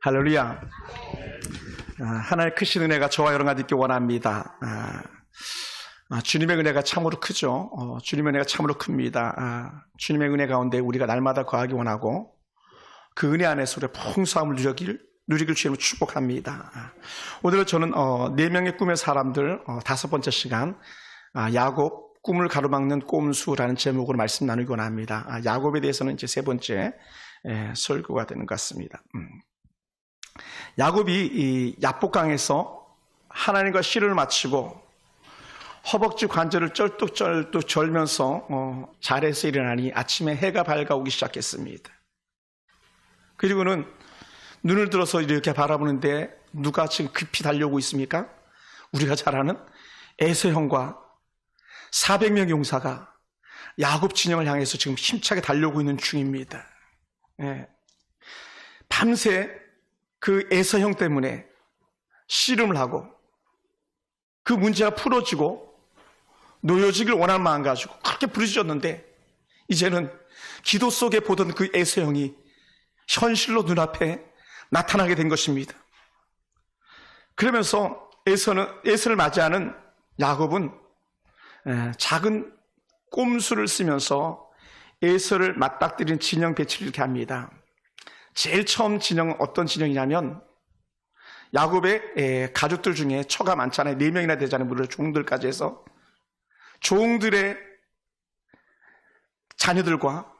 할렐루야. 하나님의 크신 은혜가 저와 여러분과 있기 원합니다. 주님의 은혜가 참으로 크죠. 주님의 은혜가 참으로 큽니다. 주님의 은혜 가운데 우리가 날마다 거하기 원하고 그 은혜 안에서 우리가 풍성함을 누리길 주님을 축복합니다. 오늘은 저는 4명의 꿈의 사람들 5번째 시간 야곱 꿈을 가로막는 꼼수라는 제목으로 말씀 나누기 원합니다. 야곱에 대해서는 이제 3번째 설교가 되는 것 같습니다. 야곱이 이 야복강에서 하나님과 씨를 마치고 허벅지 관절을 쩔뚝쩔뚝 절면서 잘해서 일어나니 아침에 해가 밝아오기 시작했습니다. 그리고는 눈을 들어서 이렇게 바라보는데 누가 지금 급히 달려오고 있습니까? 우리가 잘 아는 에서 형과 400명의 용사가 야곱 진영을 향해서 지금 힘차게 달려오고 있는 중입니다. 밤새 그 에서 형 때문에 씨름을 하고 그 문제가 풀어지고 놓여지길 원하는 마음 가지고 그렇게 부르짖었는데 이제는 기도 속에 보던 그 에서 형이 현실로 눈앞에 나타나게 된 것입니다. 그러면서 에서를 맞이하는 야곱은 작은 꼼수를 쓰면서 에서를 맞닥뜨리는 진영 배치를 이렇게 합니다. 제일 처음 진영은 어떤 진영이냐면 야곱의 가족들 중에 처가 많잖아요. 4명이나 되잖아요. 무려 종들까지 해서 종들의 자녀들과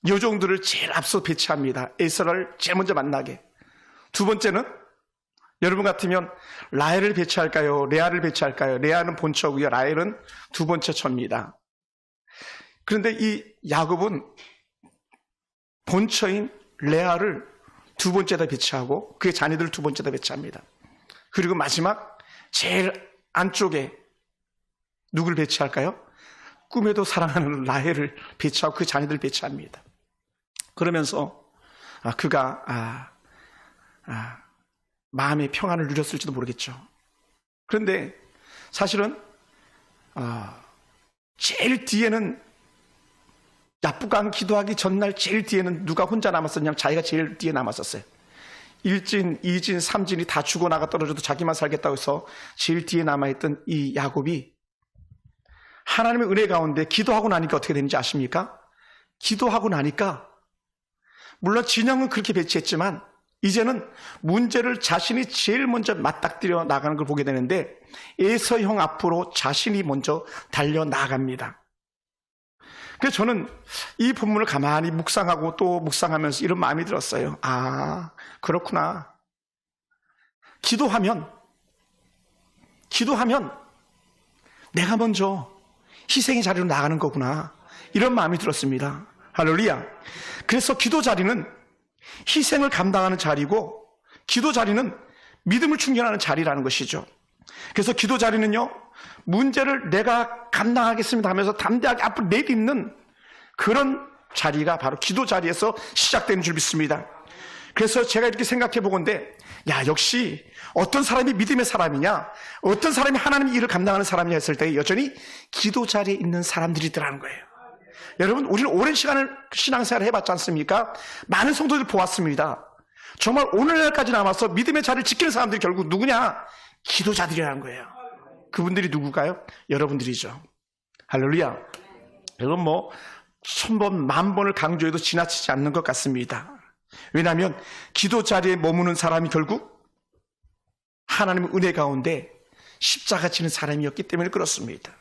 여종들을 제일 앞서 배치합니다. 에서를 제일 먼저 만나게. 두 번째는 여러분 같으면 라헬을 배치할까요? 레아를 배치할까요? 레아는 본처고요. 라헬은 두 번째 처입니다. 그런데 이 야곱은 본처인 레아를 두 번째다 배치하고 그의 자녀들을 두 번째다 배치합니다. 그리고 마지막 제일 안쪽에 누굴 배치할까요? 꿈에도 사랑하는 라헬을 배치하고 그 자녀들을 배치합니다. 그러면서 그가 마음의 평안을 누렸을지도 모르겠죠. 그런데 사실은 제일 뒤에는 야복강 기도하기 전날 제일 뒤에는 누가 혼자 남았었냐면 자기가 제일 뒤에 남았었어요. 1진, 2진, 3진이 다 죽어나가 떨어져도 자기만 살겠다고 해서 제일 뒤에 남아있던 이 야곱이 하나님의 은혜 가운데 기도하고 나니까 어떻게 되는지 아십니까? 기도하고 나니까 물론 진영은 그렇게 배치했지만 이제는 문제를 자신이 제일 먼저 맞닥뜨려 나가는 걸 보게 되는데 에서 형 앞으로 자신이 먼저 달려나갑니다. 그래서 저는 이 본문을 가만히 묵상하고 또 묵상하면서 이런 마음이 들었어요. 그렇구나. 기도하면 내가 먼저 희생의 자리로 나가는 거구나. 이런 마음이 들었습니다. 할렐루야. 그래서 기도 자리는 희생을 감당하는 자리고 기도 자리는 믿음을 충전하는 자리라는 것이죠. 그래서 기도 자리는요, 문제를 내가 감당하겠습니다 하면서 담대하게 앞으로 내딛는 그런 자리가 바로 기도 자리에서 시작되는 줄 믿습니다. 그래서 제가 이렇게 생각해 보건대 역시 어떤 사람이 믿음의 사람이냐, 어떤 사람이 하나님의 일을 감당하는 사람이냐 했을 때 여전히 기도 자리에 있는 사람들이더라는 거예요. 여러분, 우리는 오랜 시간을 신앙생활을 해봤지 않습니까? 많은 성도들 보았습니다. 정말 오늘날까지 남아서 믿음의 자리를 지키는 사람들이 결국 누구냐? 기도자들이라는 거예요. 그분들이 누굴까요? 여러분들이죠. 할렐루야. 여러분 1000번, 10,000번을 강조해도 지나치지 않는 것 같습니다. 왜냐하면 기도 자리에 머무는 사람이 결국 하나님의 은혜 가운데 십자가 지는 사람이었기 때문에 그렇습니다.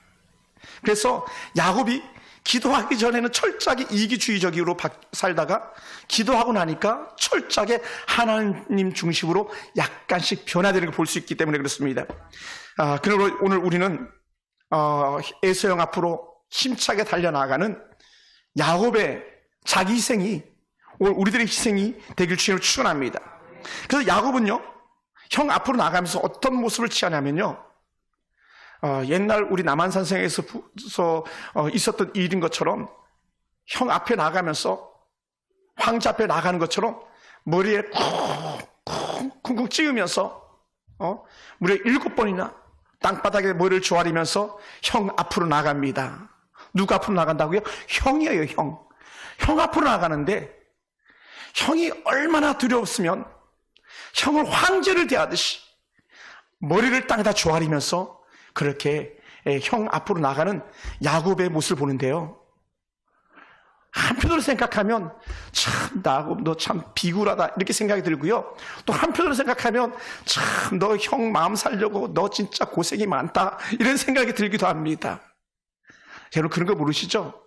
그래서 야곱이 기도하기 전에는 철저하게 이기주의적으로 살다가 기도하고 나니까 철저하게 하나님 중심으로 약간씩 변화되는 걸 볼 수 있기 때문에 그렇습니다. 그러므로 오늘 우리는 에서 형 앞으로 힘차게 달려나가는 야곱의 자기 희생이 오늘 우리들의 희생이 되길 주님을 축원합니다. 그래서 야곱은요, 형 앞으로 나가면서 어떤 모습을 취하냐면요, 옛날 우리 남한산성에서 있었던 일인 것처럼 형 앞에 나가면서 황제 앞에 나가는 것처럼 머리에 쿵쿵 찍으면서 무려 7번이나 땅바닥에 머리를 조아리면서 형 앞으로 나갑니다. 누가 앞으로 나간다고요? 형이에요, 형. 형 앞으로 나가는데 형이 얼마나 두려웠으면 형을 황제를 대하듯이 머리를 땅에다 조아리면서 그렇게 형 앞으로 나가는 야곱의 모습을 보는데요. 한편으로 생각하면 참 야곱 너 참 비굴하다 이렇게 생각이 들고요. 또 한편으로 생각하면 참 너 형 마음 살려고 너 진짜 고생이 많다 이런 생각이 들기도 합니다. 여러분 그런 거 모르시죠?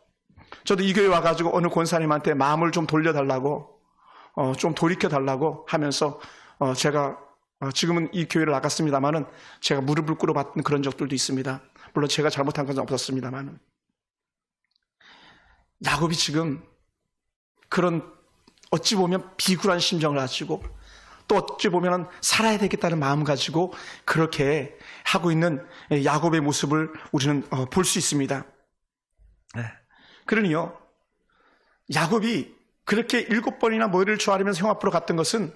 저도 이 교회 와가지고 어느 권사님한테 마음을 좀 돌려달라고 좀 돌이켜달라고 하면서 제가 지금은 이 교회를 나갔습니다만은 제가 무릎을 꿇어봤던 그런 적들도 있습니다. 물론 제가 잘못한 건 없었습니다만은 야곱이 지금 그런 어찌 보면 비굴한 심정을 가지고 또 어찌 보면 살아야 되겠다는 마음 가지고 그렇게 하고 있는 야곱의 모습을 우리는 볼 수 있습니다. 그러니요 야곱이 그렇게 7번이나 머리를 조아리면서 형 앞으로 갔던 것은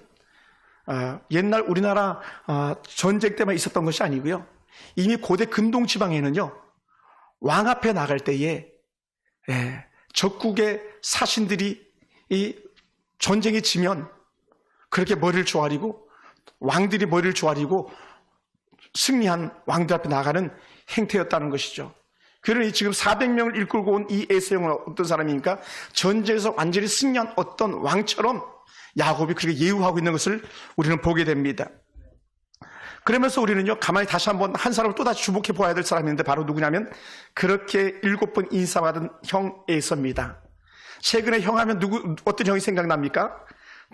옛날 우리나라 전쟁 때만 있었던 것이 아니고요. 이미 고대 근동 지방에는요 왕 앞에 나갈 때에 적국의 사신들이 이 전쟁에 지면 그렇게 머리를 조아리고 왕들이 머리를 조아리고 승리한 왕들 앞에 나가는 행태였다는 것이죠. 그러니 지금 400명을 이끌고 온 이 에서형은 어떤 사람입니까? 전쟁에서 완전히 승리한 어떤 왕처럼 야곱이 그렇게 예우하고 있는 것을 우리는 보게 됩니다. 그러면서 우리는요 가만히 다시 한번 한 사람을 또다시 주목해 보아야 될 사람인데 바로 누구냐면 그렇게 7번 인사받은 형 에서입니다. 최근에 형 하면 어떤 형이 생각납니까?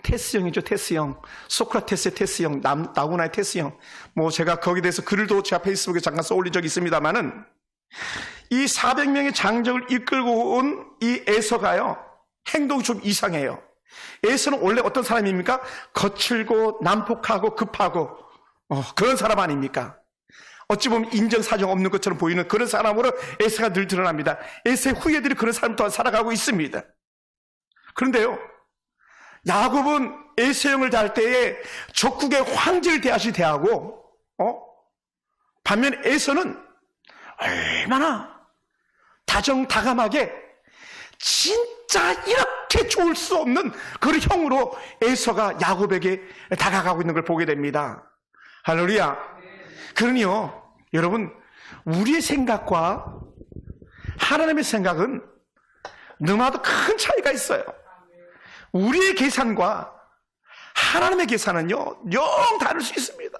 테스 형이죠. 테스 형. 소크라테스의 테스 형, 나우나의 테스 형. 뭐 제가 거기에 대해서 글도 제가 페이스북에 잠깐 써올린 적이 있습니다만은 이 400명의 장정을 이끌고 온 이 에서가요 행동이 좀 이상해요. 에서는 원래 어떤 사람입니까? 거칠고 난폭하고 급하고 그런 사람 아닙니까? 어찌 보면 인정사정 없는 것처럼 보이는 그런 사람으로 에서가 늘 드러납니다. 에서의 후예들이 그런 사람 또한 살아가고 있습니다. 그런데요 야곱은 에서 형을 대할 때에 적국의 황제를 대하시 대하고 반면 에서는 얼마나 다정다감하게 진짜 이렇게 좋을 수 없는 그런 형으로 에서가 야곱에게 다가가고 있는 걸 보게 됩니다. 할렐루야. 그러니요 여러분 우리의 생각과 하나님의 생각은 너무나도 큰 차이가 있어요. 우리의 계산과 하나님의 계산은요 영 다를 수 있습니다.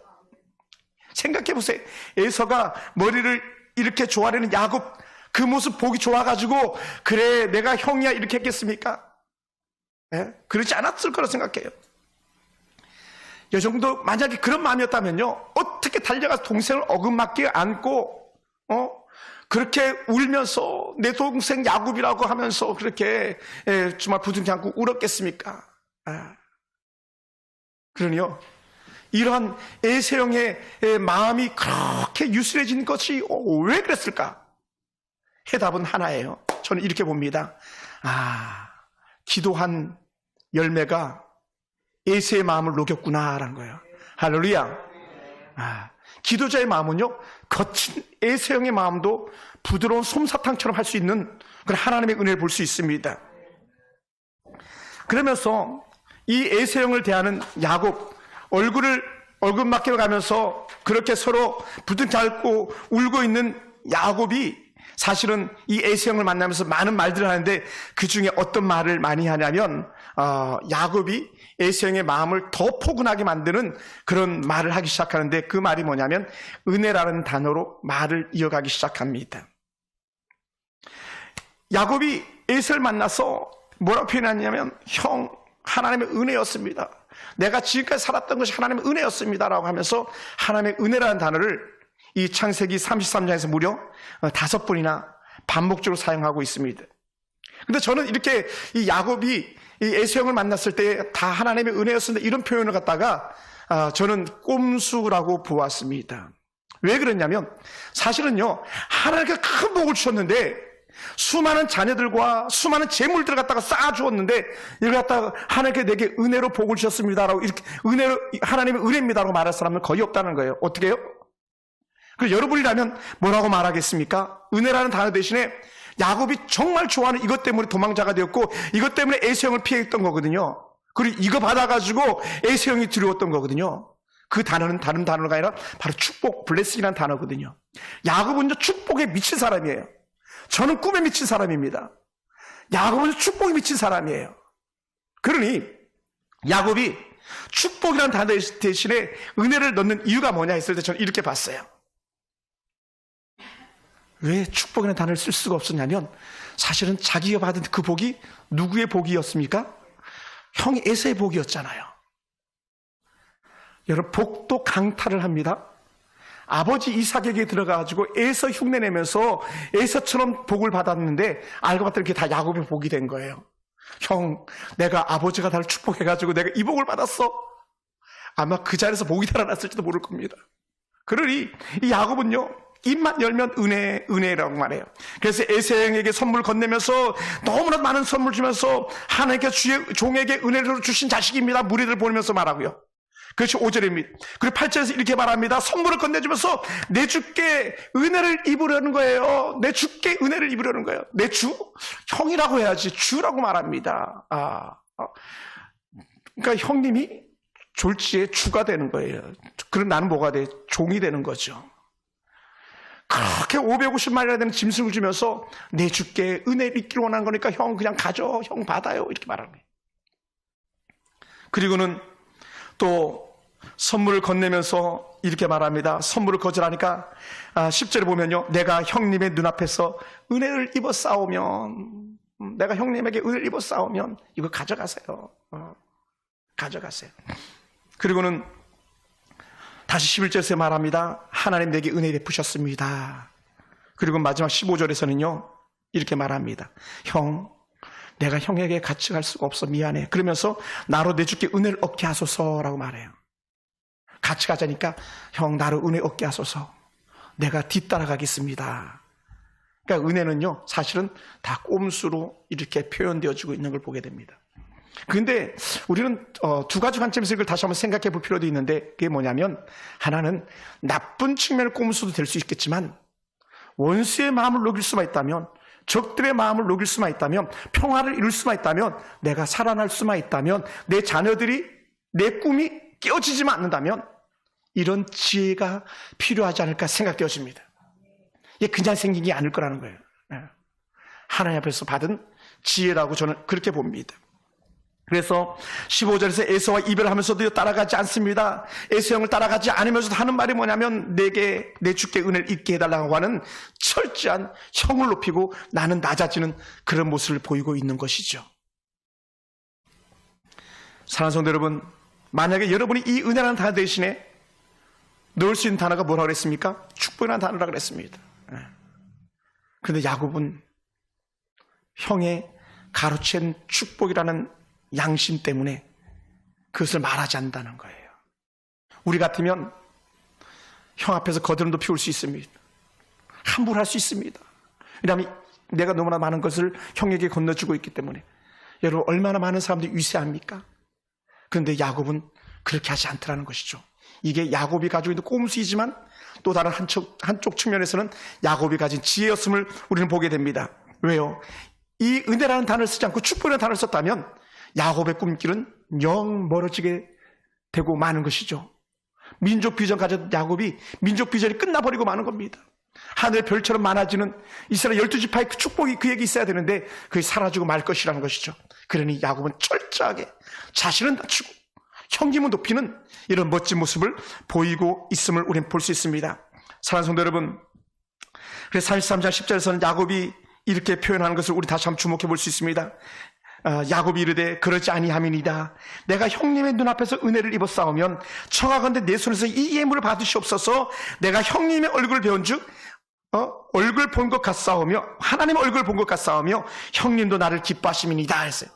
생각해 보세요. 에서가 머리를 이렇게 조아리는 야곱 그 모습 보기 좋아가지고 그래 내가 형이야 이렇게 했겠습니까? 그러지 않았을 거라 생각해요. 이 정도 만약에 그런 마음이었다면요 어떻게 달려가서 동생을 어긋맞게 안고 그렇게 울면서 내 동생 야곱이라고 하면서 그렇게 정말 부둥켜 안고 울었겠습니까? 그러니요 이러한 에서형의 마음이 그렇게 유순해진 것이 왜 그랬을까? 해답은 하나예요. 저는 이렇게 봅니다. 기도한 열매가 에서의 마음을 녹였구나라는 거예요. 할렐루야. 기도자의 마음은요 거친 에서형의 마음도 부드러운 솜사탕처럼 할 수 있는 그런 하나님의 은혜를 볼 수 있습니다. 그러면서 이 에서형을 대하는 야곱 얼굴을 얼굴맞게 가면서 그렇게 서로 부둥켜 안고 울고 있는 야곱이 사실은 이 에서형을 만나면서 많은 말들을 하는데 그 중에 어떤 말을 많이 하냐면 야곱이 에서형의 마음을 더 포근하게 만드는 그런 말을 하기 시작하는데 그 말이 뭐냐면 은혜라는 단어로 말을 이어가기 시작합니다. 야곱이 에서를 만나서 뭐라고 표현하냐면 형 하나님의 은혜였습니다. 내가 지금까지 살았던 것이 하나님의 은혜였습니다라고 하면서 하나님의 은혜라는 단어를 이 창세기 33장에서 무려 5번이나 반복적으로 사용하고 있습니다. 근데 저는 이렇게 이 야곱이 이 에서형을 만났을 때 다 하나님의 은혜였습니다 이런 표현을 갖다가 저는 꼼수라고 보았습니다. 왜 그랬냐면 사실은요 하나님께 큰 복을 주셨는데 수많은 자녀들과 수많은 재물들을 갖다가 쌓아주었는데 이걸 갖다가 하나님께 내게 은혜로 복을 주셨습니다라고 이렇게 은혜로 하나님의 은혜입니다라고 말할 사람은 거의 없다는 거예요. 어떻게 해요? 그래서 여러분이라면 뭐라고 말하겠습니까? 은혜라는 단어 대신에 야곱이 정말 좋아하는 이것 때문에 도망자가 되었고 이것 때문에 에서형을 피했던 거거든요. 그리고 이거 받아가지고 에서 형이 두려웠던 거거든요. 그 단어는 다른 단어가 아니라 바로 축복, 블레싱이라는 단어거든요. 야곱은요, 축복에 미친 사람이에요. 저는 꿈에 미친 사람입니다. 야곱은 축복에 미친 사람이에요. 그러니 야곱이 축복이라는 단어 대신에 은혜를 넣는 이유가 뭐냐 했을 때 저는 이렇게 봤어요. 왜 축복이라는 단어를 쓸 수가 없었냐면 사실은 자기가 받은 그 복이 누구의 복이었습니까? 형이 에서의 복이었잖아요. 여러분, 복도 강탈을 합니다. 아버지 이삭에게 들어가가지고 에서 흉내내면서 에서처럼 복을 받았는데 알고 봤더니 그게 다 야곱의 복이 된 거예요. 형, 내가 아버지가 나를 축복해가지고 내가 이 복을 받았어. 아마 그 자리에서 복이 달아났을지도 모를 겁니다. 그러니 이 야곱은요, 입만 열면 은혜라고 말해요. 그래서 에서에게 선물 건네면서 너무나 많은 선물 주면서 하나님께 주의 종에게 은혜를 주신 자식입니다. 무리를 보내면서 말하고요. 그것이 5절입니다. 그리고 8절에서 이렇게 말합니다. 선물을 건네주면서 내 주께 은혜를 입으려는 거예요. 내 주께 은혜를 입으려는 거예요. 내 주? 형이라고 해야지 주라고 말합니다. 그러니까 형님이 졸지에 주가 되는 거예요. 그럼 나는 뭐가 돼? 종이 되는 거죠. 그렇게 550마리나 되는 짐승을 주면서 내 주께 은혜를 입기를 원하는 거니까 형 그냥 가져, 형 받아요, 이렇게 말하는 거예요. 그리고는 또 선물을 건네면서 이렇게 말합니다. 선물을 거절하니까 10절에 보면요, 내가 형님의 눈앞에서 은혜를 입어 싸우면, 내가 형님에게 은혜를 입어 싸우면 이거 가져가세요. 가져가세요. 그리고는 다시 11절에서 말합니다. 하나님 내게 은혜 베푸셨습니다. 그리고 마지막 15절에서는요, 이렇게 말합니다. 형, 내가 형에게 같이 갈 수가 없어, 미안해. 그러면서 나로 내 주께 은혜를 얻게 하소서라고 말해요. 같이 가자니까 형, 나로 은혜 얻게 하소서. 내가 뒤따라가겠습니다. 그러니까 은혜는요, 사실은 다 꼼수로 이렇게 표현되어지고 있는 걸 보게 됩니다. 그런데 우리는 두 가지 관점에서 이걸 다시 한번 생각해 볼 필요도 있는데, 그게 뭐냐면, 하나는 나쁜 측면의 꼼수도 될 수 있겠지만 원수의 마음을 녹일 수만 있다면, 적들의 마음을 녹일 수만 있다면, 평화를 이룰 수만 있다면, 내가 살아날 수만 있다면, 내 자녀들이, 내 꿈이 깨어지지만 않는다면 이런 지혜가 필요하지 않을까 생각되어집니다. 이게 그냥 생긴 게 아닐 거라는 거예요. 하나님 앞에서 받은 지혜라고 저는 그렇게 봅니다. 그래서 15절에서 에서와 이별하면서도 따라가지 않습니다. 에서 형을 따라가지 않으면서도 하는 말이 뭐냐면, 내 주께 은혜를 입게 해달라고 하는 철저한 형을 높이고 나는 낮아지는 그런 모습을 보이고 있는 것이죠. 사랑하는 성도 여러분, 만약에 여러분이 이 은혜라는 단어 대신에 넣을 수 있는 단어가 뭐라고 그랬습니까? 축복이라는 단어라고 그랬습니다. 그런데 야곱은 형의 가로챈 축복이라는 양심 때문에 그것을 말하지 않는다는 거예요. 우리 같으면 형 앞에서 거드름도 피울 수 있습니다. 함부로 할 수 있습니다. 왜냐하면 내가 너무나 많은 것을 형에게 건너주고 있기 때문에. 여러분, 얼마나 많은 사람들이 위세합니까? 그런데 야곱은 그렇게 하지 않더라는 것이죠. 이게 야곱이 가지고 있는 꼼수이지만 또 다른 한쪽 측면에서는 야곱이 가진 지혜였음을 우리는 보게 됩니다. 왜요? 이 은혜라는 단어를 쓰지 않고 축복이라는 단어를 썼다면 야곱의 꿈길은 영 멀어지게 되고 마는 것이죠. 민족 비전 가졌던 야곱이 민족 비전이 끝나버리고 마는 겁니다. 하늘의 별처럼 많아지는 이스라엘 12지파의 그 축복이 그에게 있어야 되는데 그게 사라지고 말 것이라는 것이죠. 그러니 야곱은 철저하게 자신은 낮추고 형님은 높이는 이런 멋진 모습을 보이고 있음을 우리는 볼 수 있습니다. 사랑하는 성도 여러분, 그래서 33장 10절에서는 야곱이 이렇게 표현하는 것을 우리 다시 한번 주목해 볼 수 있습니다. 야곱이 이르되 그러지 아니함이니이다. 내가 형님의 눈앞에서 은혜를 입어 싸우면 청하건대 내 손에서 이 예물을 받으시옵소서. 내가 형님의 얼굴을 배운즉 얼굴 본 것 같사오며 하나님의 얼굴 본 것 같사오며 형님도 나를 기뻐하심이니이다 했어요.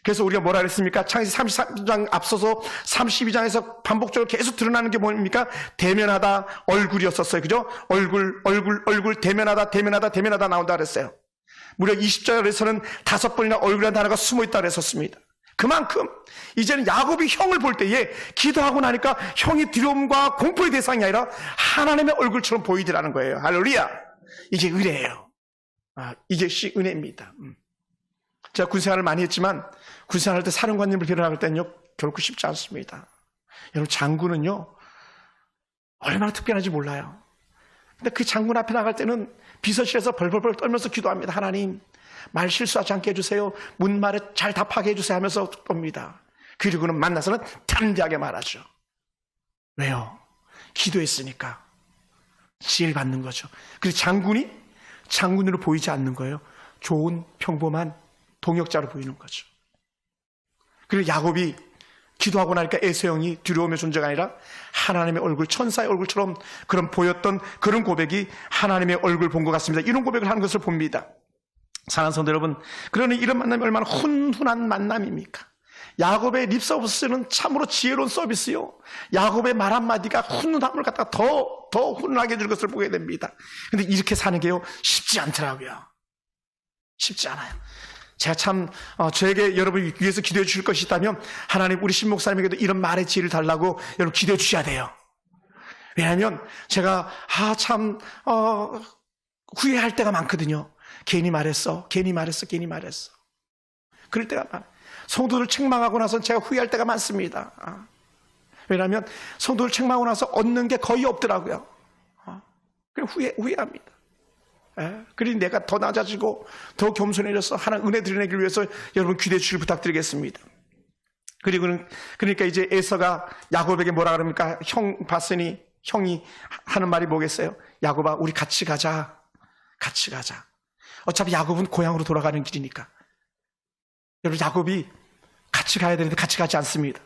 그래서 우리가 뭐라 그랬습니까? 창세기 33장 앞서서 32장에서 반복적으로 계속 드러나는 게 뭡니까? 대면하다, 얼굴이었었어요. 그죠? 얼굴, 대면하다 나온다 그랬어요. 무려 20절에서는 5번이나 얼굴이라는 단어가 숨어있다 그랬었습니다. 그만큼 이제는 야곱이 형을 볼 때에 기도하고 나니까 형이 두려움과 공포의 대상이 아니라 하나님의 얼굴처럼 보이더라는 거예요. 할렐루야. 이게 은혜예요. 이게 은혜입니다. 제가 군생활을 많이 했지만 군생활할 때 사령관님을 뵈러 나갈 때는요 결코 쉽지 않습니다. 여러분 장군은요 얼마나 특별한지 몰라요. 근데 그 장군 앞에 나갈 때는 비서실에서 벌벌벌 떨면서 기도합니다. 하나님 말 실수하지 않게 해주세요. 문말에 잘 답하게 해주세요 하면서 옵니다. 그리고는 만나서는 담대하게 말하죠. 왜요? 기도했으니까 지혜를 받는 거죠. 그래서 장군이 장군으로 보이지 않는 거예요. 좋은 평범한 동역자로 보이는 거죠. 그리고 야곱이 기도하고 나니까 에서 형이 두려움의 존재가 아니라 하나님의 얼굴, 천사의 얼굴처럼 그런 보였던 그런 고백이 하나님의 얼굴 본 것 같습니다. 이런 고백을 하는 것을 봅니다. 사랑하는 성도 여러분, 그러니 이런 만남이 얼마나 훈훈한 만남입니까? 야곱의 립서비스는 참으로 지혜로운 서비스요. 야곱의 말 한마디가 훈훈함을 갖다가 더 훈훈하게 해줄 것을 보게 됩니다. 근데 이렇게 사는 게요, 쉽지 않더라고요. 쉽지 않아요. 제가 참, 저에게 여러분 위해서 기도해 주실 것이 있다면, 하나님 우리 신목사님에게도 이런 말의 지혜를 달라고 여러분 기도해 주셔야 돼요. 왜냐하면 제가, 후회할 때가 많거든요. 괜히 말했어. 그럴 때가 많아요. 성도들 책망하고 나서 제가 후회할 때가 많습니다. 왜냐하면 성도들 책망하고 나서 얻는 게 거의 없더라고요. 그냥 후회합니다. 그러니 내가 더 낮아지고 더 겸손해져서 하나님 은혜 드리기 위해서 여러분 기도해 주시길 부탁드리겠습니다. 그러니까 이제 에서가 야곱에게 뭐라 그럽니까? 형 봤으니 형이 하는 말이 뭐겠어요? 야곱아 우리 같이 가자. 어차피 야곱은 고향으로 돌아가는 길이니까. 여러분 야곱이 같이 가야 되는데 같이 가지 않습니다.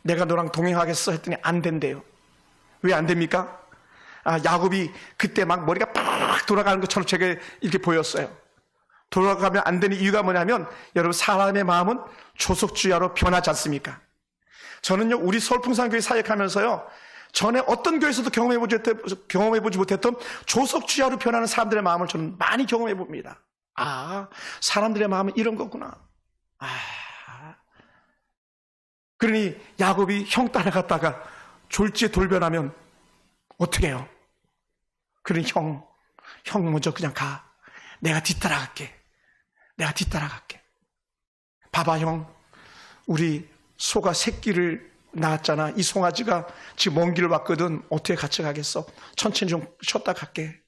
내가 너랑 동행하겠어 했더니 안 된대요. 왜 안 됩니까? 야곱이 그때 막 머리가 팍 돌아가는 것처럼 제게 이렇게 보였어요. 돌아가면 안 되는 이유가 뭐냐면 여러분 사람의 마음은 조석주야로 변하지 않습니까? 저는요 우리 서울풍산교회 사역하면서요 전에 어떤 교회에서도 경험해보지 못했던 조석주야로 변하는 사람들의 마음을 저는 많이 경험해 봅니다. 사람들의 마음은 이런 거구나. 그러니 야곱이 형 따라갔다가 졸지에 돌변하면 어떻게 해요? 그러니 형 먼저 그냥 가. 내가 뒤따라갈게. 봐봐 형, 우리 소가 새끼를 낳았잖아. 이 송아지가 지금 먼 길을 왔거든. 어떻게 같이 가겠어? 천천히 좀 쉬었다 갈게.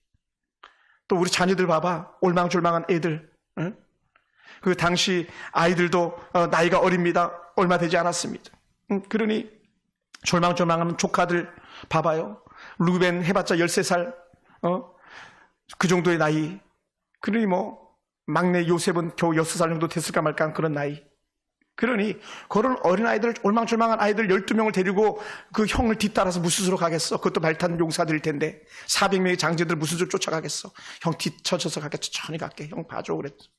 또 우리 자녀들 봐봐. 올망졸망한 애들. 응? 그 당시 아이들도 나이가 어립니다. 얼마 되지 않았습니다. 그러니 졸망졸망한 조카들 봐봐요. 루벤 해봤자 13살, 그 정도의 나이. 그러니 막내 요셉은 겨우 6살 정도 됐을까 말까 한 그런 나이. 그러니 그런 어린아이들, 올망졸망한 아이들 12명을 데리고 그 형을 뒤따라서 무스스로 가겠어. 그것도 말탄 용사들일 텐데 400명의 장제들 무스스로 쫓아가겠어. 형 뒤쳐져서 가겠어. 천천히 갈게. 형 봐줘 그랬죠.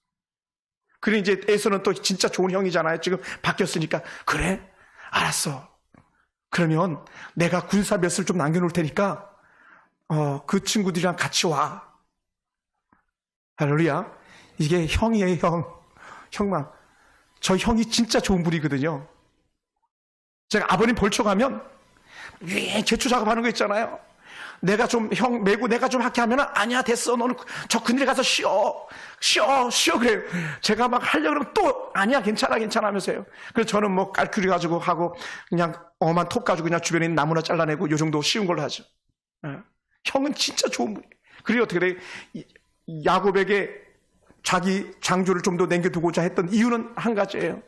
그러니 이제 에서는 또 진짜 좋은 형이잖아요. 지금 바뀌었으니까. 그래? 알았어. 그러면 내가 군사 몇을 좀 남겨놓을 테니까 그 친구들이랑 같이 와. 할렐루야. 이게 형이에요. 형만. 저 형이 진짜 좋은 분이거든요. 제가 아버님 벌초가면 제초 작업하는 거 있잖아요. 내가 좀 형 메고 내가 좀 할게 하면 아니야 됐어. 너는 저 그늘에 가서 쉬어 그래요. 제가 막 하려고 그러면 또 아니야 괜찮아 하면서요. 그래서 저는 깔큐리 가지고 하고 그냥 엄한 톱 가지고 그냥 주변에 있는 나무나 잘라내고 요 정도 쉬운 걸로 하죠. 형은 진짜 좋은 분이에요. 그리고 어떻게 돼? 야곱에게 자기 장조를 좀 더 남겨두고자 했던 이유는 한 가지예요.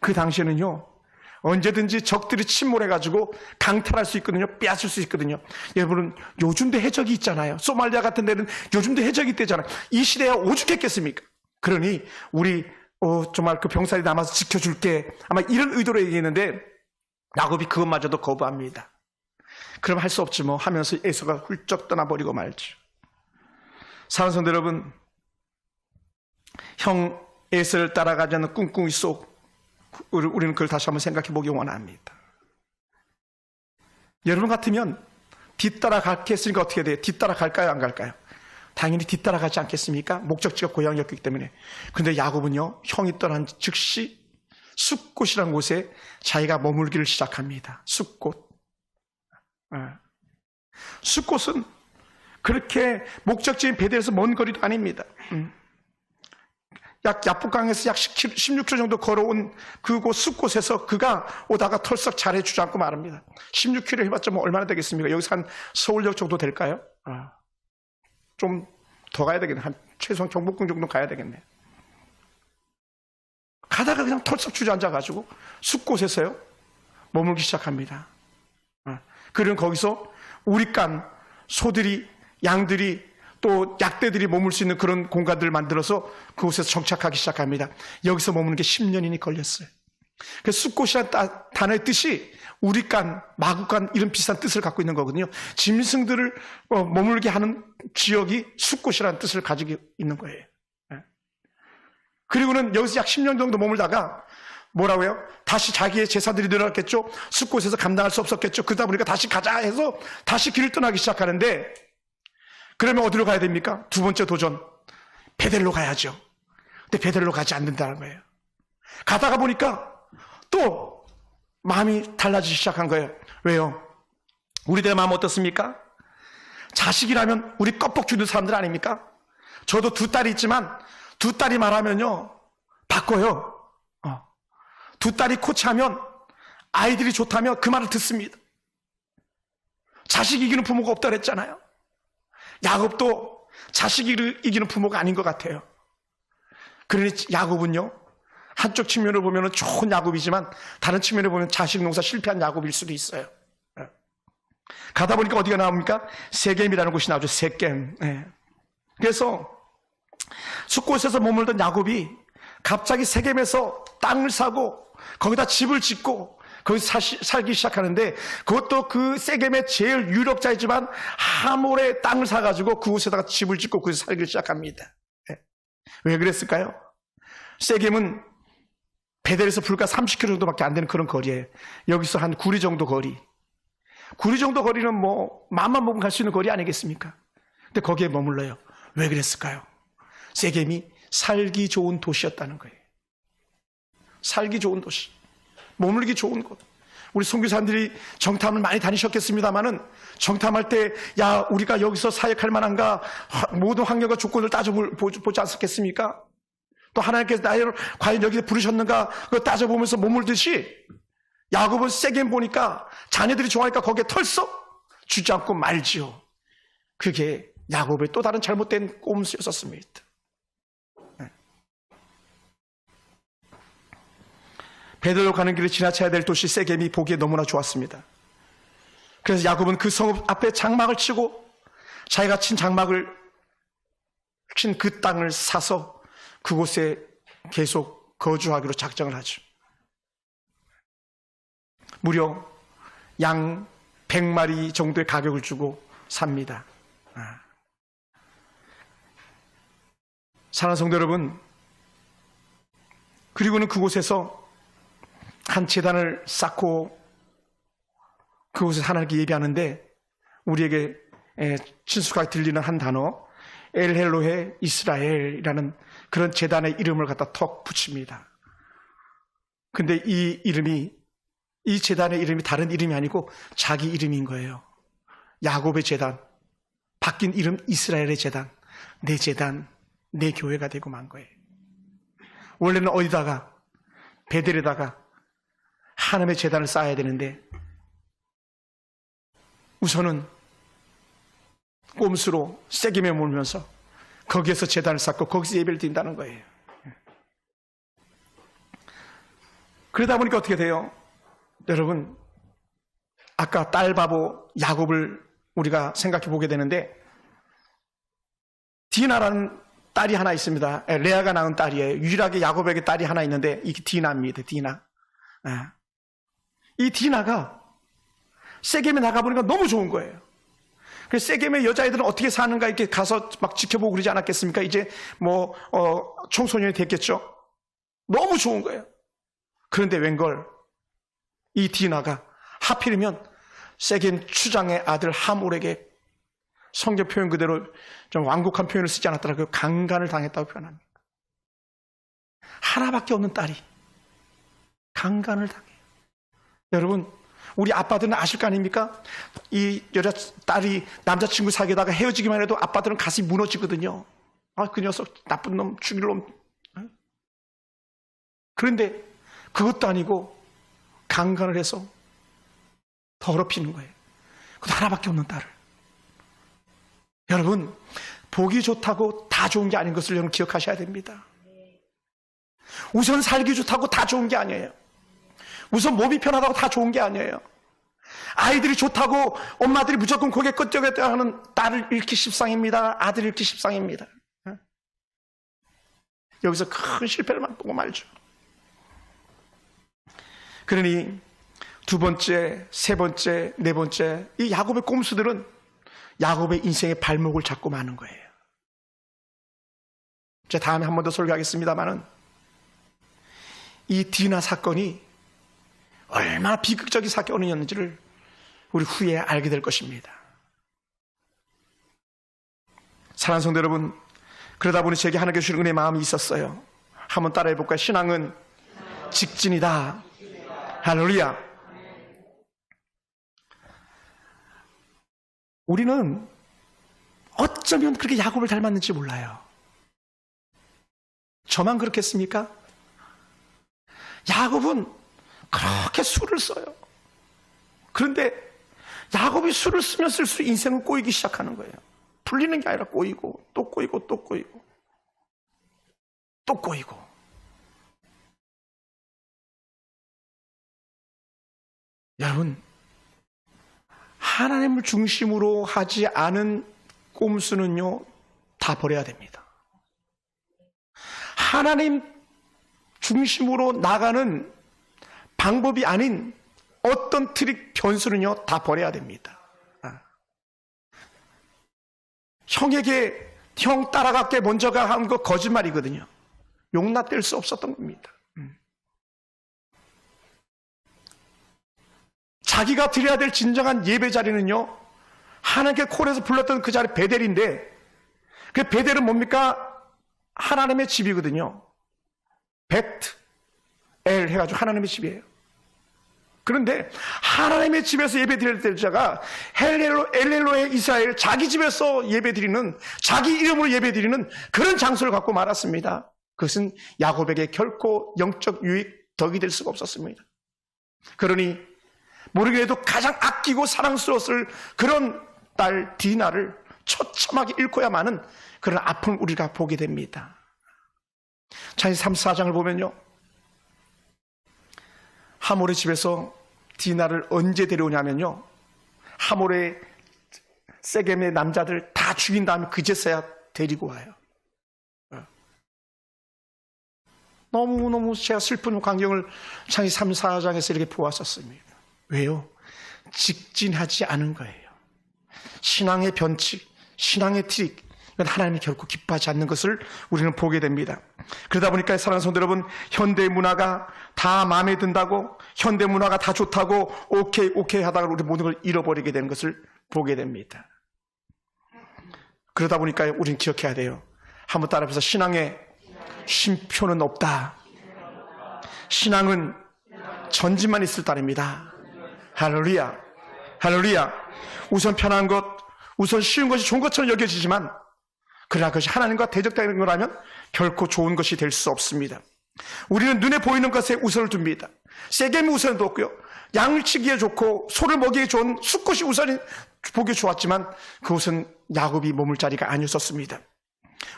그 당시에는요 언제든지 적들이 침몰해가지고 강탈할 수 있거든요. 빼앗을 수 있거든요. 여러분은 요즘도 해적이 있잖아요. 소말리아 같은 데는 요즘도 해적이 있대잖아요. 이 시대에 오죽했겠습니까? 그러니 우리 정말 그 병사들이 남아서 지켜줄게. 아마 이런 의도로 얘기했는데 야곱이 그것마저도 거부합니다. 그럼 할 수 없지 하면서 에서가 훌쩍 떠나버리고 말죠. 사랑하는 성도 여러분, 형 에서를 따라가지 않는 꿍꿍이 속 우리는 그걸 다시 한번 생각해 보기 원합니다. 여러분 같으면 뒤따라갈게 했으니까 어떻게 돼요? 뒤따라갈까요? 안 갈까요? 당연히 뒤따라가지 않겠습니까? 목적지가 고향이었기 때문에. 그런데 야곱은요 형이 떠난 즉시 숲곳이라는 곳에 자기가 머물기를 시작합니다. 숲곳. 숲곳은 그렇게 목적지인 베델에서 먼 거리도 아닙니다. 야복강에서 약 16km 정도 걸어온 그곳 숲곳에서 그가 오다가 털썩 잘해 주저앉고 말합니다. 16km 해봤자 뭐 얼마나 되겠습니까? 여기서 한 서울역 정도 될까요? 좀 더 가야 되겠네. 한 최소한 경복궁 정도 가야 되겠네. 가다가 그냥 털썩 주저앉아가지고 숲곳에서요 머물기 시작합니다. 그는 거기서 우리간 소들이, 양들이, 또 약대들이 머물 수 있는 그런 공간들을 만들어서 그곳에서 정착하기 시작합니다. 여기서 머무는 게 10년이 걸렸어요. 그 숲곳이라는 단어의 뜻이 우리간, 마구간 이런 비슷한 뜻을 갖고 있는 거거든요. 짐승들을 머물게 하는 지역이 숲곳이라는 뜻을 가지고 있는 거예요. 그리고는 여기서 약 10년 정도 머물다가 뭐라고요? 다시 자기의 제사들이 늘어났겠죠? 숲곳에서 감당할 수 없었겠죠? 그러다 보니까 다시 가자 해서 다시 길을 떠나기 시작하는데, 그러면 어디로 가야 됩니까? 두 번째 도전. 베델로 가야죠. 근데 베델로 가지 않는다는 거예요. 가다가 보니까 또 마음이 달라지기 시작한 거예요. 왜요? 우리들의 마음 어떻습니까? 자식이라면 우리 껍벅 주는 사람들 아닙니까? 저도 두 딸이 있지만 두 딸이 말하면요 바꿔요. 두 딸이 코치하면 아이들이 좋다면 그 말을 듣습니다. 자식 이기는 부모가 없다 그랬잖아요. 야곱도 자식 이기는 부모가 아닌 것 같아요. 그러니 야곱은요 한쪽 측면을 보면 좋은 야곱이지만 다른 측면을 보면 자식 농사 실패한 야곱일 수도 있어요. 가다 보니까 어디가 나옵니까? 세겜이라는 곳이 나오죠. 세겜. 그래서 숲곳에서 머물던 야곱이 갑자기 세겜에서 땅을 사고 거기다 집을 짓고 거기서 살기 시작하는데, 그것도 그 세겜의 제일 유력자이지만 하몰의 땅을 사가지고 그곳에다가 집을 짓고 거기서 살기 시작합니다. 왜 그랬을까요? 세겜은 베델에서 불과 30km 정도밖에 안 되는 그런 거리예요. 여기서 한 구리 정도 거리. 구리 정도 거리는 뭐 마음만 먹으면 갈 수 있는 거리 아니겠습니까? 근데 거기에 머물러요. 왜 그랬을까요? 세겜이 살기 좋은 도시였다는 거예요. 살기 좋은 도시, 머물기 좋은 곳. 우리 선교사님들이 정탐을 많이 다니셨겠습니다만은 정탐할 때 야 우리가 여기서 사역할 만한가 모든 환경과 조건을 따져보지 않았겠습니까? 또 하나님께서 나를 과연 여기에 부르셨는가 그거 따져보면서 머물듯이 야곱은 세겜 보니까 자녀들이 좋아하니까 거기에 털썩 주지 않고 말지요. 그게 야곱의 또 다른 잘못된 꼼수였었습니다. 베델로 가는 길을 지나쳐야 될 도시 세겜이 보기에 너무나 좋았습니다. 그래서 야곱은 그 성 앞에 장막을 치고 자기가 친 장막을 친 그 땅을 사서 그곳에 계속 거주하기로 작정을 하죠. 무려 양 100마리 정도의 가격을 주고 삽니다. 사랑하는 성도 여러분, 그리고는 그곳에서 한 제단을 쌓고 그곳에 하나님께 예배하는데 우리에게 친숙하게 들리는 한 단어 엘헬로헤 이스라엘이라는 그런 제단의 이름을 갖다 턱 붙입니다. 근데 이 제단의 이름이 다른 이름이 아니고 자기 이름인 거예요. 야곱의 제단, 바뀐 이름 이스라엘의 제단, 내 교회가 되고 만 거예요. 원래는 어디다가 베델에다가 하나님의 제단을 쌓아야 되는데 우선은 꼼수로 세겜에 몰면서 거기에서 제단을 쌓고 거기서 예배를 드린다는 거예요. 그러다 보니까 어떻게 돼요? 여러분, 아까 딸 바보 야곱을 우리가 생각해 보게 되는데 디나라는 딸이 하나 있습니다. 레아가 낳은 딸이에요. 유일하게 야곱에게 딸이 하나 있는데 이게 디나입니다. 디나. 이 디나가 세겜에 나가보니까 너무 좋은 거예요. 그래서 세겜의 여자애들은 어떻게 사는가 이렇게 가서 막 지켜보고 그러지 않았겠습니까? 이제 청소년이 됐겠죠. 너무 좋은 거예요. 그런데 웬걸 이 디나가 하필이면 세겜 추장의 아들 하몰에게 성경 표현 그대로 좀 완곡한 표현을 쓰지 않았더라고요. 강간을 당했다고 표현합니다. 하나밖에 없는 딸이 강간을 당해요. 여러분, 우리 아빠들은 아실 거 아닙니까? 이 여자 딸이 남자친구 사귀다가 헤어지기만 해도 아빠들은 가슴이 무너지거든요. 그 녀석 나쁜 놈, 죽일 놈. 그런데 그것도 아니고 강간을 해서 더럽히는 거예요. 그것도 하나밖에 없는 딸을. 여러분, 보기 좋다고 다 좋은 게 아닌 것을 여러분 기억하셔야 됩니다. 우선 살기 좋다고 다 좋은 게 아니에요. 우선 몸이 편하다고 다 좋은 게 아니에요. 아이들이 좋다고 엄마들이 무조건 고개 끄덕여 하는 딸을 잃기 십상입니다. 아들 잃기 십상입니다. 여기서 큰 실패를 맛보고 말죠. 그러니 두 번째, 세 번째, 네 번째, 이 야곱의 꼼수들은 야곱의 인생의 발목을 잡고 마는 거예요. 제가 다음에 한 번 더 설교하겠습니다만은 이 디나 사건이 얼마나 비극적인 사건이었는지를 우리 후에 알게 될 것입니다. 사랑하는 성도 여러분, 그러다 보니 제게 하나님께 주신 은혜의 마음이 있었어요. 한번 따라해 볼까요? 신앙은 직진이다. 할렐루야. 우리는 어쩌면 그렇게 야곱을 닮았는지 몰라요. 저만 그렇겠습니까? 야곱은 그렇게 술을 써요. 그런데 야곱이 술을 쓰면 쓸수록 인생은 꼬이기 시작하는 거예요. 풀리는 게 아니라 꼬이고 또 꼬이고 또 꼬이고 또 꼬이고. 여러분, 하나님을 중심으로 하지 않은 꼼수는요 다 버려야 됩니다. 하나님 중심으로 나가는 방법이 아닌 어떤 트릭 변수는요 다 버려야 됩니다. 형에게 형 따라갈게 먼저 가 한 거 거짓말이거든요. 용납될 수 없었던 겁니다. 자기가 드려야 될 진정한 예배 자리는요 하나님께 콜해서 불렀던 그 자리 베델인데, 그 베델은 뭡니까? 하나님의 집이거든요. 베트 엘 해가지고 하나님의 집이에요. 그런데 하나님의 집에서 예배 드릴 때 자가 엘렐로의 이스라엘, 자기 집에서 예배 드리는, 자기 이름으로 예배 드리는 그런 장소를 갖고 말았습니다. 그것은 야곱에게 결코 영적 유익, 덕이 될 수가 없었습니다. 그러니 모르게도 가장 아끼고 사랑스러웠을 그런 딸 디나를 처참하게 잃고야마는 그런 아픔을 우리가 보게 됩니다. 창세기 34장을 보면요, 하몰의 집에서 디나를 언제 데려오냐면요, 하몰의 세겜의 남자들 다 죽인 다음에 그제서야 데리고 와요. 너무너무 제가 슬픈 광경을 창세기 34장에서 이렇게 보았었습니다. 왜요? 직진하지 않은 거예요. 신앙의 변칙, 신앙의 트릭, 이건 하나님이 결코 기뻐하지 않는 것을 우리는 보게 됩니다. 그러다 보니까 사랑하는 성도 여러분, 현대 문화가 다 마음에 든다고, 현대 문화가 다 좋다고 오케이 하다가 우리 모든 걸 잃어버리게 되는 것을 보게 됩니다. 그러다 보니까 우리는 기억해야 돼요. 한번 따라해서 신앙에 쉼표는 없다. 신앙은 전진만 있을 따릅니다. 할렐루야. 할렐루야. 우선 편한 것, 우선 쉬운 것이 좋은 것처럼 여겨지지만, 그러나 그것이 하나님과 대적되는 거라면 결코 좋은 것이 될 수 없습니다. 우리는 눈에 보이는 것에 우선을 둡니다. 세겜이 우선은 뒀고요, 양을 치기에 좋고 소를 먹이기에 좋은 숫꽃이 우선이 보기 좋았지만 그것은 야곱이 머물 자리가 아니었습니다.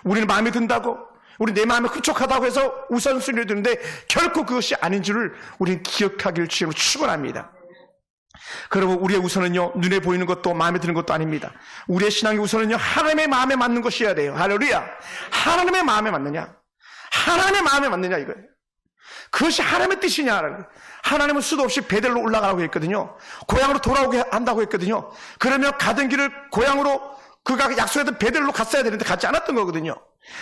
우리는 마음에 든다고, 우리 내 마음에 흡족하다고 해서 우선순위를 두는데 결코 그것이 아닌 줄을 우리는 기억하기를 주님으로 축원합니다. 그러면 우리의 우선은요, 눈에 보이는 것도 마음에 드는 것도 아닙니다. 우리의 신앙의 우선은요, 하나님의 마음에 맞는 것이어야 돼요. 할렐루야. 하나님의 마음에 맞느냐, 하나님의 마음에 맞느냐, 이거예요. 그것이 하나님의 뜻이냐. 하나님은 수도 없이 베델로 올라가라고 했거든요. 고향으로 돌아오게 한다고 했거든요. 그러면 가던 길을 고향으로, 그가 약속했던 베델로 갔어야 되는데 가지 않았던 거거든요.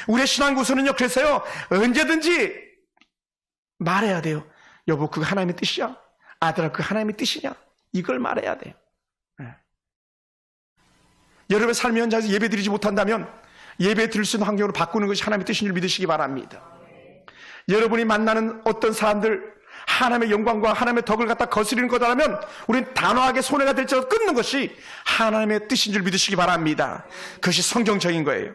우리의 신앙의 우선은요, 그래서요, 언제든지 말해야 돼요. 여보, 그거 하나님의 뜻이야? 아들아, 그거 하나님의 뜻이냐? 이걸 말해야 돼요. 여러분의 삶의 현장에서 예배 드리지 못한다면 예배 드릴 수 있는 환경으로 바꾸는 것이 하나님의 뜻인 줄 믿으시기 바랍니다. 여러분이 만나는 어떤 사람들, 하나님의 영광과 하나님의 덕을 갖다 거스리는 거다라면 우리는 단호하게 손해가 될지라도 끊는 것이 하나님의 뜻인 줄 믿으시기 바랍니다. 그것이 성경적인 거예요.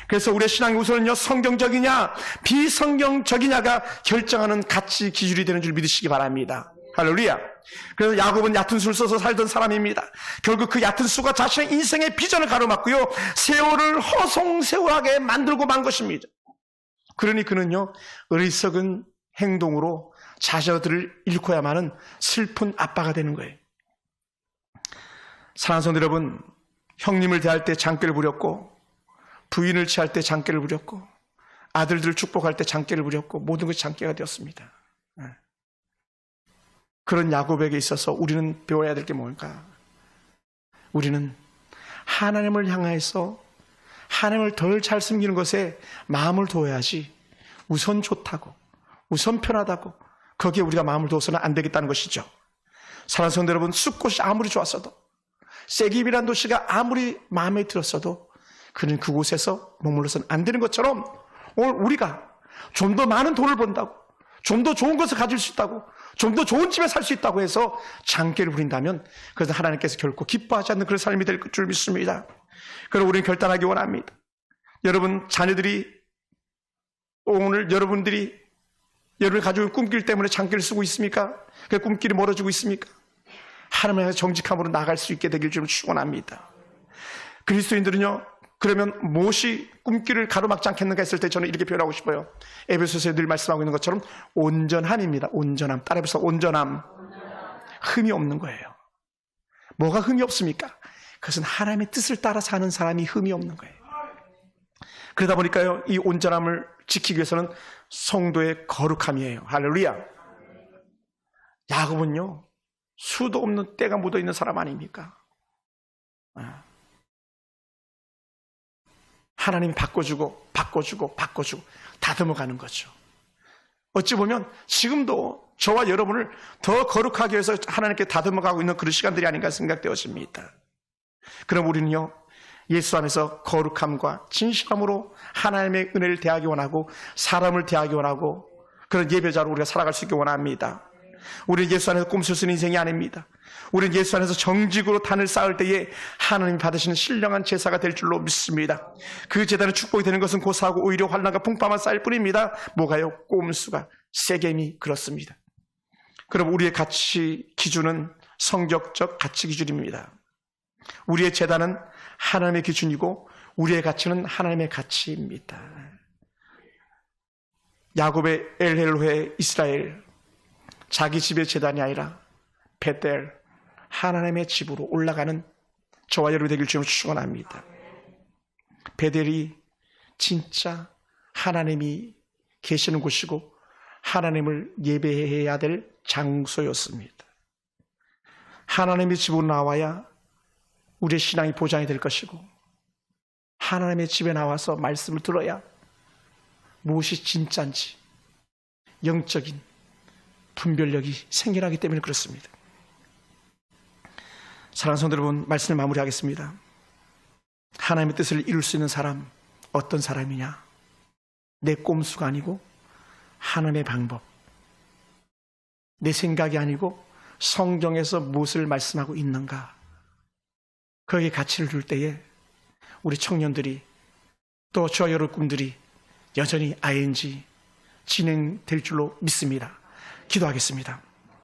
그래서 우리의 신앙이 우선은요, 성경적이냐 비성경적이냐가 결정하는 가치 기준이 되는 줄 믿으시기 바랍니다. 할렐루야. 그래서 야곱은 얕은 수를 써서 살던 사람입니다. 결국 그 얕은 수가 자신의 인생의 비전을 가로막고요, 세월을 허송세월하게 만들고 만 것입니다. 그러니 그는요, 어리석은 행동으로 자녀들을 잃고야만은 슬픈 아빠가 되는 거예요. 사랑하는 성도 여러분, 형님을 대할 때 장꾀를 부렸고, 부인을 취할 때 장꾀를 부렸고, 아들들을 축복할 때 장꾀를 부렸고, 모든 것이 장꾀가 되었습니다. 그런 야곱에게 있어서 우리는 배워야 될 게 뭘까? 우리는 하나님을 향해서 하나님을 덜 잘 섬기는 것에 마음을 두어야지, 우선 좋다고, 우선 편하다고 거기에 우리가 마음을 두어서는 안 되겠다는 것이죠. 사랑하는 성도 여러분, 숲곳이 아무리 좋았어도, 세깁이라는 도시가 아무리 마음에 들었어도 그는 그곳에서 머물러서는 안 되는 것처럼, 오늘 우리가 좀 더 많은 돈을 번다고, 좀 더 좋은 것을 가질 수 있다고, 좀 더 좋은 집에 살 수 있다고 해서 장꾀를 부린다면 그것은 하나님께서 결코 기뻐하지 않는 그런 삶이 될 줄 믿습니다. 그럼 우리는 결단하기 원합니다. 여러분 자녀들이, 오늘 여러분들이 여러분이 가지고 있는 꿈길 때문에 장꾀를 쓰고 있습니까? 그 꿈길이 멀어지고 있습니까? 하나님을 향해 정직함으로 나갈 수 있게 되길 좀 축원합니다. 그리스도인들은요, 그러면 무엇이 꿈길을 가로막지 않겠는가 했을 때 저는 이렇게 표현하고 싶어요. 에베소서에 늘 말씀하고 있는 것처럼 온전함입니다. 온전함. 따라해서 온전함. 흠이 없는 거예요. 뭐가 흠이 없습니까? 그것은 하나님의 뜻을 따라 사는 사람이 흠이 없는 거예요. 그러다 보니까요, 이 온전함을 지키기 위해서는 성도의 거룩함이에요. 할렐루야. 야곱은요, 수도 없는 때가 묻어있는 사람 아닙니까? 하나님이 바꿔주고 다듬어가는 거죠. 어찌 보면 지금도 저와 여러분을 더 거룩하게 해서 하나님께 다듬어가고 있는 그런 시간들이 아닌가 생각되어집니다. 그럼 우리는요, 예수 안에서 거룩함과 진실함으로 하나님의 은혜를 대하기 원하고, 사람을 대하기 원하고, 그런 예배자로 우리가 살아갈 수 있기 원합니다. 우리는 예수 안에서 꿈을 쓰는 인생이 아닙니다. 우리는 예수 안에서 정직으로 단을 쌓을 때에 하나님이 받으시는 신령한 제사가 될 줄로 믿습니다. 그 제단의 축복이 되는 것은 고사하고 오히려 환난과 풍파만 쌓일 뿐입니다. 뭐가요? 꼼수가, 세겜이 그렇습니다. 그럼 우리의 가치 기준은 성격적 가치 기준입니다. 우리의 제단은 하나님의 기준이고 우리의 가치는 하나님의 가치입니다. 야곱의 엘헬로의 이스라엘, 자기 집의 제단이 아니라 베델, 하나님의 집으로 올라가는 저와 여러분이 되길 주님으로 축원합니다. 베델이 진짜 하나님이 계시는 곳이고 하나님을 예배해야 될 장소였습니다. 하나님의 집으로 나와야 우리의 신앙이 보장이 될 것이고, 하나님의 집에 나와서 말씀을 들어야 무엇이 진짜인지 영적인 분별력이 생겨나기 때문에 그렇습니다. 사랑하는 성도 여러분, 말씀을 마무리하겠습니다. 하나님의 뜻을 이룰 수 있는 사람, 어떤 사람이냐? 내 꼼수가 아니고 하나님의 방법, 내 생각이 아니고 성경에서 무엇을 말씀하고 있는가, 거기에 가치를 둘 때에 우리 청년들이, 또 저와 여러 꿈들이 여전히 ING 진행될 줄로 믿습니다. 기도하겠습니다.